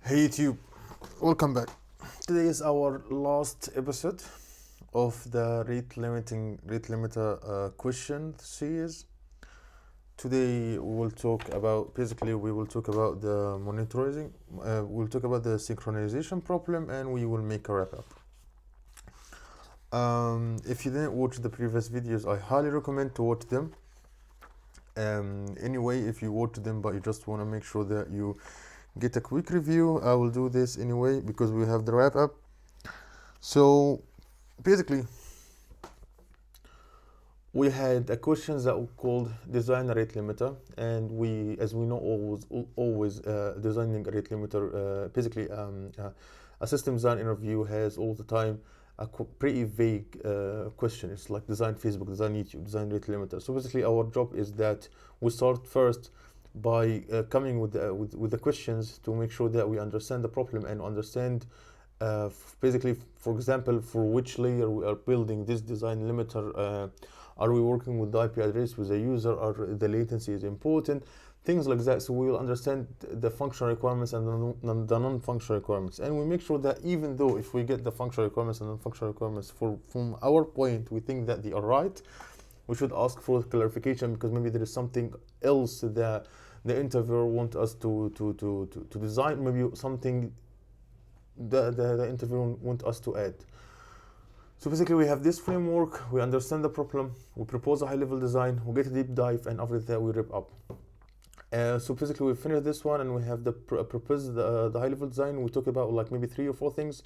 Hey YouTube, welcome back. Today is our last episode of the rate limiter question series. Today we will talk about the monitoring. We'll talk about the synchronization problem, and we will make a wrap up. If you didn't watch the previous videos, I highly recommend to watch them. Anyway, if you watch them but you just want to make sure that you get a quick review, I will do this anyway because we have the wrap up. So basically we had a questions that were called design a rate limiter, and as we know, always designing a rate limiter, a system design interview has all the time a pretty vague question. It's like design Facebook, design YouTube, design rate limiter. So basically our job is that we start first by coming with the questions to make sure that we understand the problem and understand basically, for example, for which layer we are building this design limiter. Are we working with the IP address with the user, or the latency is important, things like that. So we will understand the functional requirements and the non-functional requirements, and we make sure that even though if we get the functional requirements and non-functional requirements from our point we think that they are right, we should ask for clarification, because maybe there is something else that the interviewer wants us to design, maybe something the interviewer wants us to add. So basically we have this framework, we understand the problem, we propose a high-level design, we get a deep dive, and after that we wrap up. So basically we finish this one and we have the propose the high-level design. We talk about like maybe 3 or 4 things.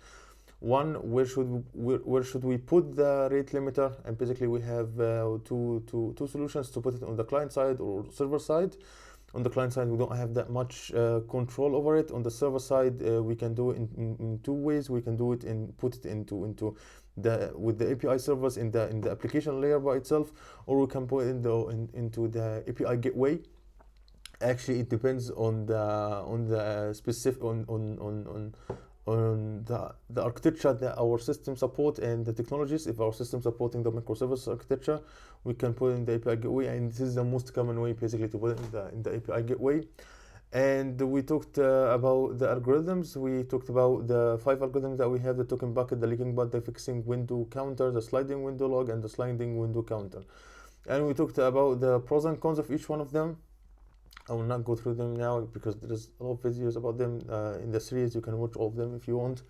One, where should we put the rate limiter, and basically we have two solutions to put it on the client side or server side. On the client side we don't have that much control over it. On the server side we can do it in 2 ways. We can do it and put it into with the API servers in the application layer by itself, or we can put it into the API gateway. Actually it depends on the specific on the architecture that our system support and the technologies. If our system supporting the microservice architecture, we can put it in the API gateway, and this is the most common way basically to put it in the API gateway. And we talked about the algorithms. We talked about the 5 algorithms that we have: the token bucket, the leaking bucket, the fixing window counter, the sliding window log, and the sliding window counter. And we talked about the pros and cons of each one of them. I will not go through them now because there's a lot of videos about them in the series. You can watch all of them if you want.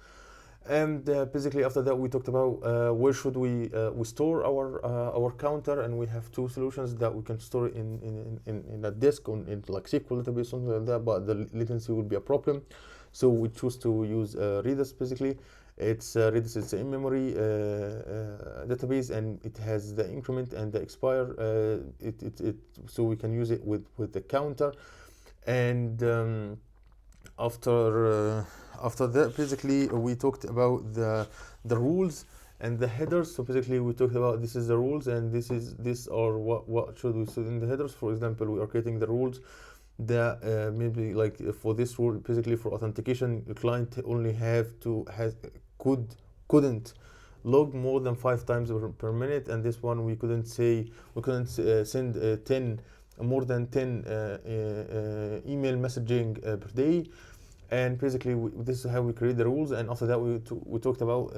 And basically after that we talked about where should we store our counter, and we have 2 solutions that we can store in a disk, in like SQL database, something like that, but the latency would be a problem. So we choose to use Redis. Basically it's Redis is an in-memory database, and it has the increment and the expire. So we can use it with the counter. And after that basically we talked about the rules and the headers. So basically we talked about this is the rules, and this or what should we put in the headers. For example, we are creating the rules that maybe like for this rule, basically for authentication, the client only couldn't log more than 5 times per minute, and this one we couldn't send more than 10 email messaging per day. And basically this is how we create the rules. And after that we talked about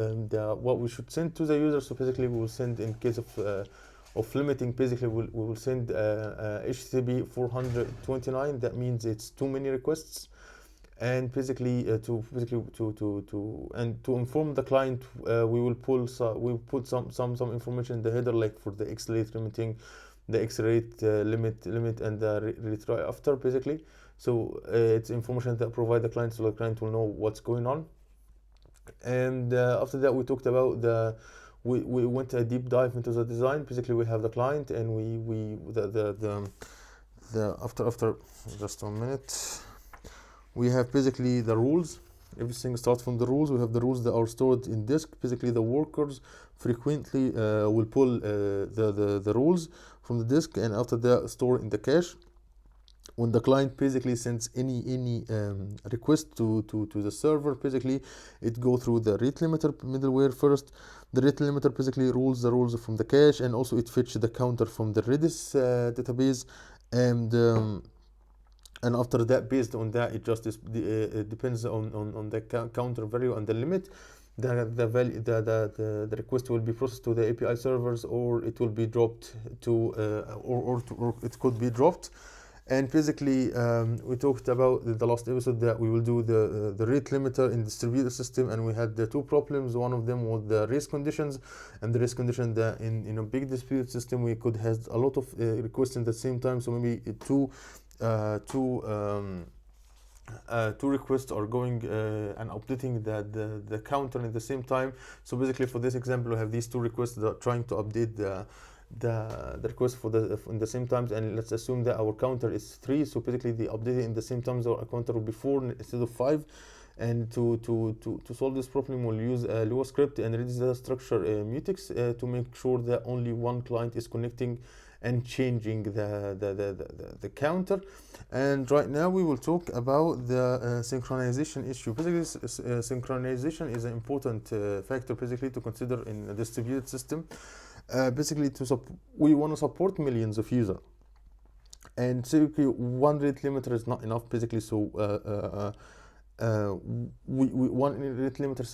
what we should send to the user. So basically we will send, in case of limiting, basically we will send HTTP 429. That means it's too many requests. And basically to inform the client, we will put some information in the header, like for the X rate limiting, the X rate limit, and the retry after, basically. So it's information that provide the client, so the client will know what's going on. And after that we talked about we went a deep dive into the design. Basically we have the client, and after just 1 minute, we have basically the rules. Everything starts from the rules. We have the rules that are stored in disk. Basically the workers frequently will pull the rules from the disk, and after that store in the cache. When the client basically sends any request to the server, basically it go through the rate limiter middleware first. The rate limiter basically rules the rules from the cache, and also it fetches the counter from the Redis database. And and after that, based on that, it just is, it depends on the counter value and the limit. The value the request will be processed to the API servers, or it will be dropped to or it could be dropped. And basically, we talked about the last episode that we will do the rate limiter in distributed system, and we had the two problems. One of them was the race conditions, and the race condition that in a big distributed system we could have a lot of requests at the same time. So maybe two requests are going and updating the counter at the same time. So basically, for this example, we have these two requests that are trying to update the request in the same times, and let's assume that our counter is 3. So basically, the update in the same times, our counter will be 4 instead of 5. And to solve this problem, we'll use a Lua script and read the structure mutex to make sure that only one client is connecting and changing the counter. And right now we will talk about the synchronization issue. Basically, synchronization is an important factor basically to consider in a distributed system. Basically, we want to support millions of users, and typically one rate limiter is not enough. Basically, so one rate limiter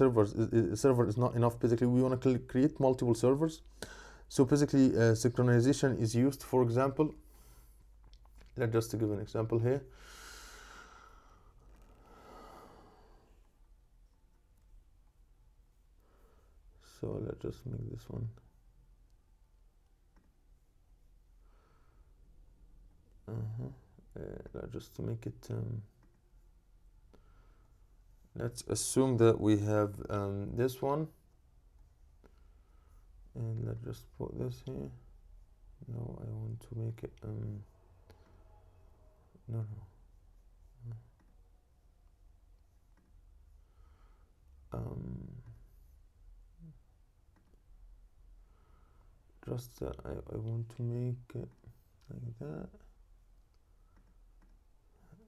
server is not enough. Basically, we want to create multiple servers. So basically, synchronization is used. For example, let's just give an example here. So let's just make this one. Let's just make it. Let's assume that we have this one, and let's just put this here. No, I want to make it. No. Just I want to make it like that.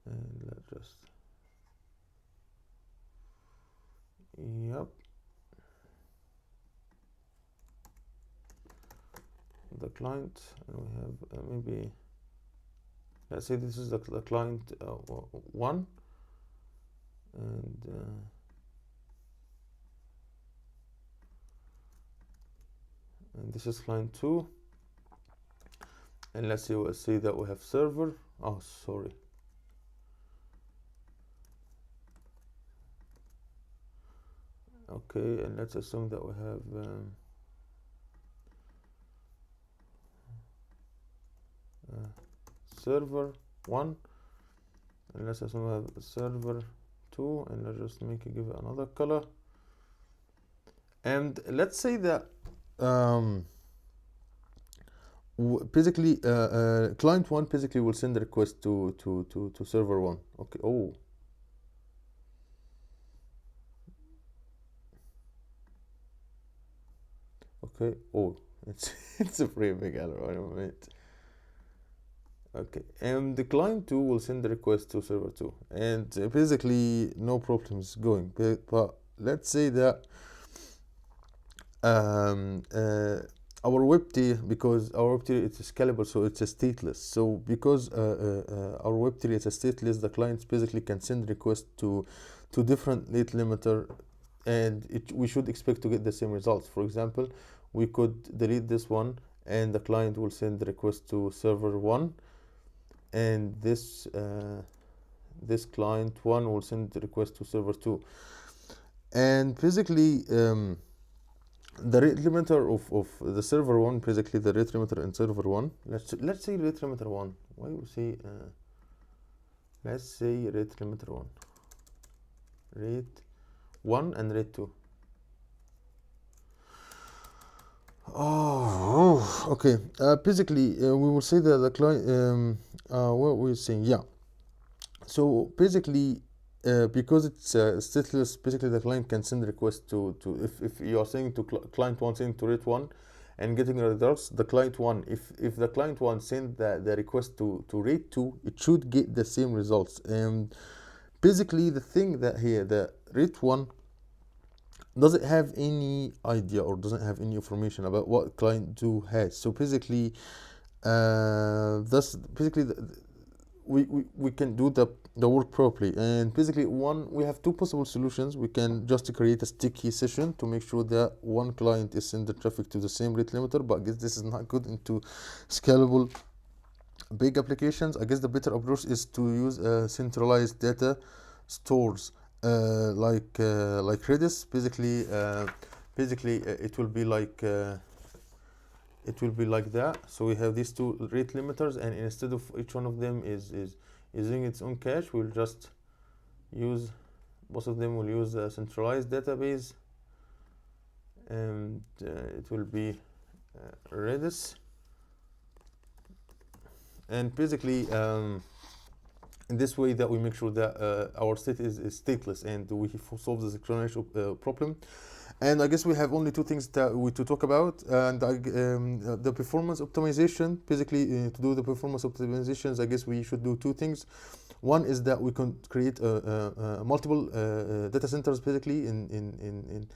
And let's just, yep, the client, and we have maybe, let's say this is the client 1, and this is client 2, and let's see that we have server. Oh, sorry. Okay, and let's assume that we have server 1, and let's assume we have server 2, and let's just give it another color. And let's say that basically client 1 basically will send a request to server 1. Okay. Oh. Okay. Oh, it's a pretty big error. Wait a minute. Okay, and the client 2 will send the request to server 2, and basically no problems going. But let's say that our WebT, because our WebT is scalable, so it's a stateless. So because our WebT is a stateless, the clients basically can send requests to different rate limiter, and we should expect to get the same results. For example, we could delete this one, and the client will send the request to server 1, and this client 1 will send the request to server 2. And basically the rate limiter of the server 1, basically the rate limiter in server 1, let's say rate limiter 1. Why we say let's say rate limiter 1, rate 1 and rate 2. Oh, okay. Basically, we will say that the client. What we're saying, yeah. So basically, because it's stateless, basically the client can send request to if you are saying to client 1 saying to rate 1 and getting the results, the client 1, if the client 1 send the request to rate 2, it should get the same results. And basically the thing that here, the rate 1 doesn't have any idea or doesn't have any information about what client 2 has. So basically that's basically we can do the work properly. And basically, we have two possible solutions. We can just create a sticky session to make sure that one client is send the traffic to the same rate limiter, but I guess this is not good into scalable big applications. I guess the better approach is to use centralized data stores like Redis. Basically it will be like that. So we have these two rate limiters, and instead of each one of them is using its own cache, we'll just use, both of them will use a centralized database, and it will be Redis. And basically in this way that we make sure that our state is stateless, and we solve the synchronization problem. And I guess we have only two things that we to talk about, and the performance optimization. Basically, to do the performance optimizations, I guess we should do two things. One is that we can create multiple data centers, basically in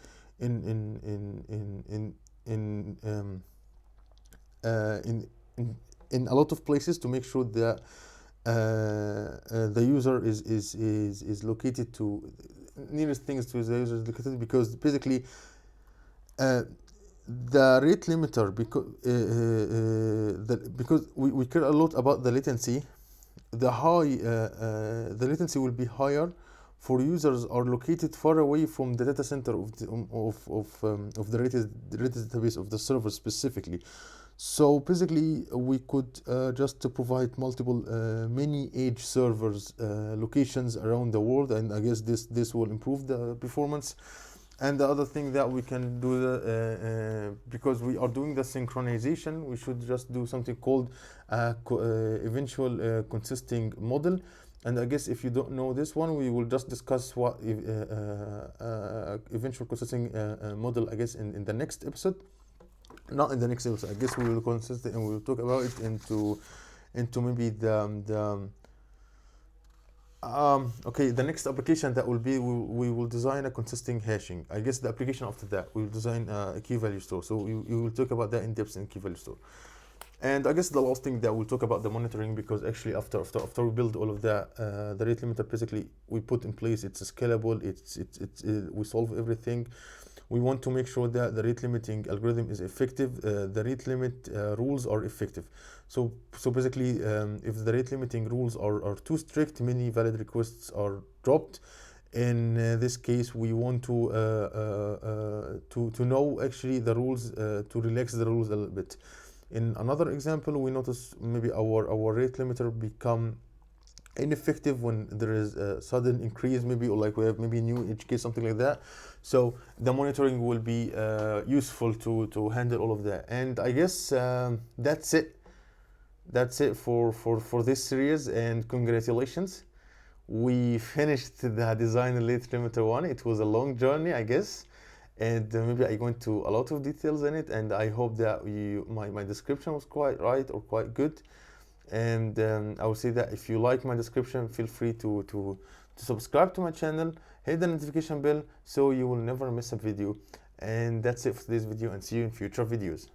a lot of places, to make sure that the user is located to nearest things to the user is located, because basically the rate limiter, because we care a lot about the latency. The latency will be higher for users are located far away from the data center of the Redis database of the server specifically. So basically, we could just provide multiple mini edge servers locations around the world, and I guess this will improve the performance. And the other thing that we can do, because we are doing the synchronization, we should just do something called eventual consisting model. And I guess if you don't know this one, we will just discuss what eventual consisting model, I guess, in the next episode. Not in the next episode. I guess we will consist and we will talk about it into maybe the next application that will be, we will design a consisting hashing. I guess the application after that we will design a key value store. So we will talk about that in depth in key value store. And I guess the last thing that we'll talk about the monitoring, because actually after we build all of that, the rate limiter basically we put in place. It's scalable. We solve everything. We want to make sure that the rate limiting algorithm is effective. The rate limit rules are effective. So basically, if the rate limiting rules are too strict, many valid requests are dropped. In this case, we want to know actually the rules, to relax the rules a little bit. In another example, we notice maybe our rate limiter become ineffective when there is a sudden increase, maybe, or like we have maybe new edge case, something like that. So the monitoring will be useful to handle all of that. And I guess that's it for this series, and congratulations, we finished the design rate limiter one. It was a long journey, I guess, and maybe I went into a lot of details in it, and I hope that my description was quite right or quite good. And I would say that if you like my description, feel free to subscribe to my channel, hit the notification bell so you will never miss a video. And that's it for this video, and see you in future videos.